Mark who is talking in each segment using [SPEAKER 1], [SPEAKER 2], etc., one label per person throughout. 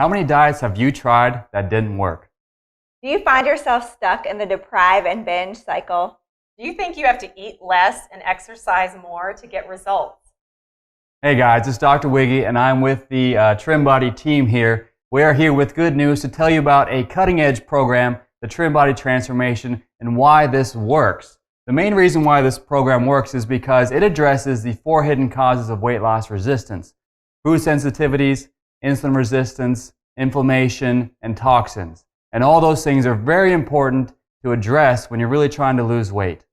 [SPEAKER 1] How many diets have you tried that didn't work?
[SPEAKER 2] Do you find yourself stuck in the deprive and binge cycle?
[SPEAKER 3] Do you think you have to eat less and exercise more to get results?
[SPEAKER 1] Hey guys, it's Dr. Wiggy and I'm with the Trim Body team here. We are here with good news to tell you about a cutting-edge program, the Trim BodyTransformation, and why this works. The main reason why this program works is because it addresses the 4 hidden causes of weight loss resistance: food sensitivities, insulin resistance, inflammation, and toxins. And all those things are very important to address when you're really trying to lose weight.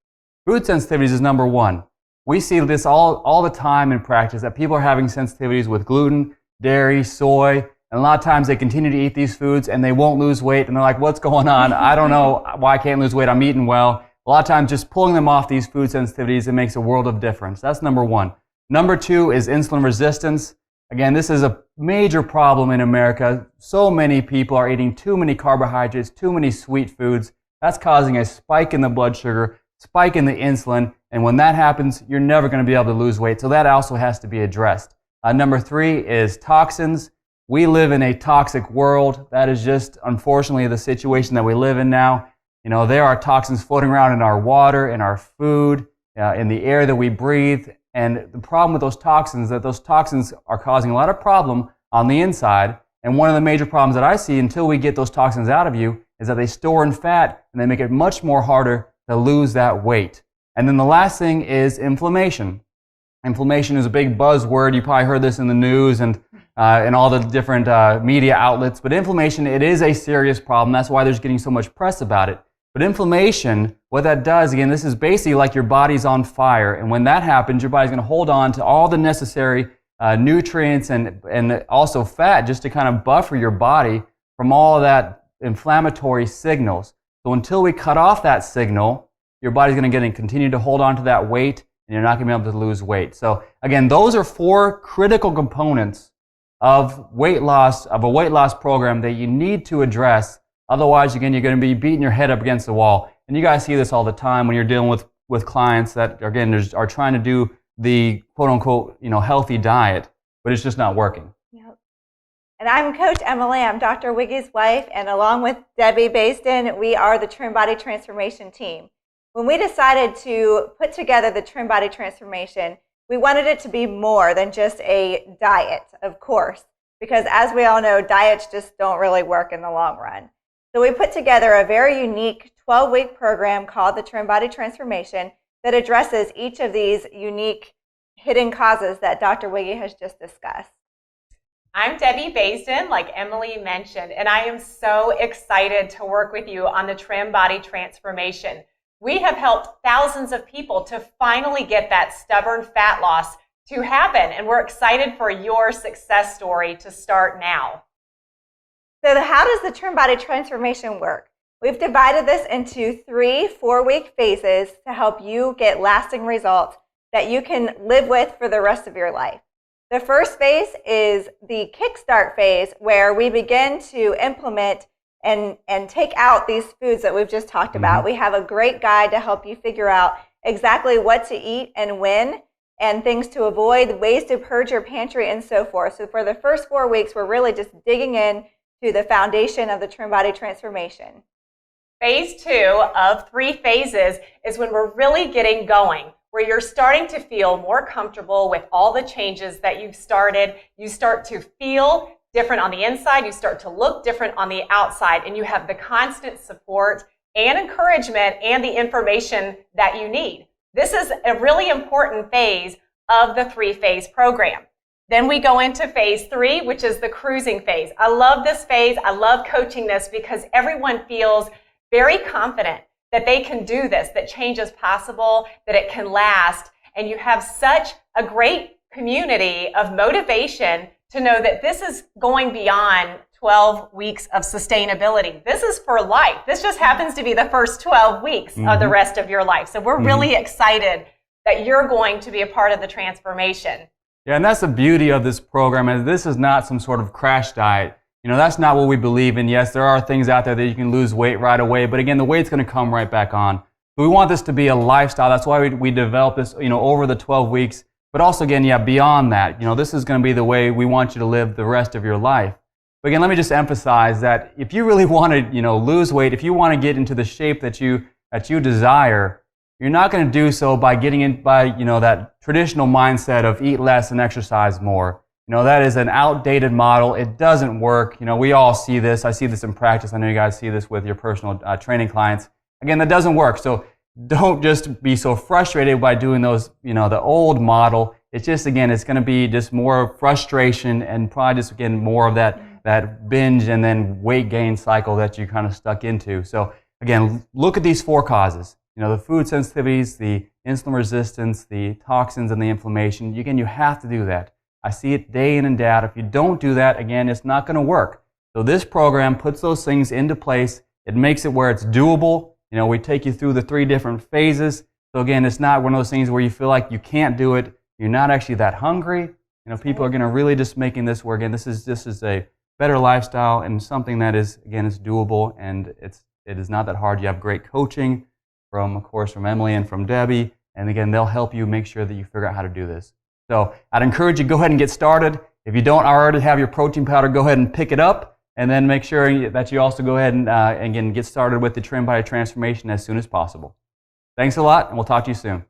[SPEAKER 1] Food sensitivities is number 1. We see this all the time in practice, that people are having sensitivities with gluten, dairy, soy, and a lot of times they continue to eat these foods and they won't lose weight, and they're like, what's going on? I don't know why I can't lose weight. I'm eating well. A lot of times just pulling them off these food sensitivities, it makes a world of difference. That's number 1. Number 2 is insulin resistance. Again, this is a major problem in America. So many people are eating too many carbohydrates, too many sweet foods. That's causing a spike in the blood sugar, spike in the insulin, and when that happens, you're never going to be able to lose weight. So that also has to be addressed. Number 3 is toxins. We live in a toxic world. That is just, unfortunately, the situation that we live in now. You know, there are toxins floating around in our water, in our food, in the air that we breathe. And the problem with those toxins is that those toxins are causing a lot of problem on the inside. And one of the major problems that I see until we get those toxins out of you is that they store in fat and they make it much more harder to lose that weight. And then the last thing is inflammation. Inflammation is a big buzzword. You probably heard this in the news and in all the different media outlets. But inflammation, it is a serious problem. That's why there's getting so much press about it. But inflammation, what that does, again, this is basically like your body's on fire. And when that happens, your body's going to hold on to all the necessary nutrients and also fat just to kind of buffer your body from all of that inflammatory signals. So until we cut off that signal, your body's going to continue to hold on to that weight, and you're not going to be able to lose weight. So again, those are 4 critical components of weight loss, of a weight loss program that you need to address. Otherwise, again, you're going to be beating your head up against the wall. And you guys see this all the time when you're dealing with clients that, again, are trying to do the quote-unquote, healthy diet, but it's just not working.
[SPEAKER 2] Yep. And I'm Coach Emily. I'm Dr. Wiggy's wife, and along with Debbie Basden, we are the Trim Body Transformation team. When we decided to put together the Trim Body Transformation, we wanted it to be more than just a diet, of course, because as we all know, diets just don't really work in the long run. So we put together a very unique 12-week program called the Trim Body Transformation that addresses each of these unique hidden causes that Dr. Wiggy has just discussed.
[SPEAKER 3] I'm Debbie Basden, like Emily mentioned, and I am so excited to work with you on the Trim Body Transformation. We have helped thousands of people to finally get that stubborn fat loss to happen, and we're excited for your success story to start now.
[SPEAKER 2] So how does the Trim Body Transformation work? We've divided this into 3 4-week phases to help you get lasting results that you can live with for the rest of your life. The first phase is the kickstart phase, where we begin to implement and take out these foods that we've just talked about. We have a great guide to help you figure out exactly what to eat and when, and things to avoid, ways to purge your pantry, and so forth. So for the first 4 weeks, we're really just digging in to the foundation of the Trim Body Transformation.
[SPEAKER 3] Phase 2 of 3 phases is when we're really getting going, where you're starting to feel more comfortable with all the changes that you've started. You start to feel different on the inside, you start to look different on the outside, and you have the constant support and encouragement and the information that you need. This is a really important phase of the 3-phase program. Then we go into phase 3, which is the cruising phase. I love this phase. I love coaching this because everyone feels very confident that they can do this, that change is possible, that it can last. And you have such a great community of motivation to know that this is going beyond 12 weeks of sustainability. This is for life. This just happens to be the first 12 weeks of the rest of your life. So we're really excited that you're going to be a part of the transformation.
[SPEAKER 1] Yeah, and that's the beauty of this program, is this is not some sort of crash diet. That's not what we believe in. Yes, there are things out there that you can lose weight right away, but again, the weight's going to come right back on. But we want this to be a lifestyle. That's why we developed this, over the 12 weeks. But also, again, beyond that, this is going to be the way we want you to live the rest of your life. But again, let me just emphasize that if you really want to, lose weight, if you want to get into the shape that you desire, you're not going to do so by getting in by, that traditional mindset of eat less and exercise more. That is an outdated model. It doesn't work. We all see this. I see this in practice. I know you guys see this with your personal training clients. Again, that doesn't work. So don't just be so frustrated by doing those, the old model. It's just, again, it's going to be just more frustration and probably just, again, more of that binge and then weight gain cycle that you kind of stuck into. So again, look at these 4 causes. The food sensitivities, the insulin resistance, the toxins, and the inflammation. Again, you have to do that. I see it day in and day out. If you don't do that, again, it's not going to work. So this program puts those things into place. It makes it where it's doable. We take you through the 3 different phases. So again, it's not one of those things where you feel like you can't do it. You're not actually that hungry. People are going to really just making this work. Again, this is a better lifestyle and something that is, again, is doable, and it is not that hard. You have great coaching from Emily and from Debbie, and again, they'll help you make sure that you figure out how to do this. So I'd encourage you, go ahead and get started. If you don't already have your protein powder, go ahead and pick it up, and then make sure that you also go ahead and again, get started with the Trim Body Transformation as soon as possible. Thanks a lot, and we'll talk to you soon.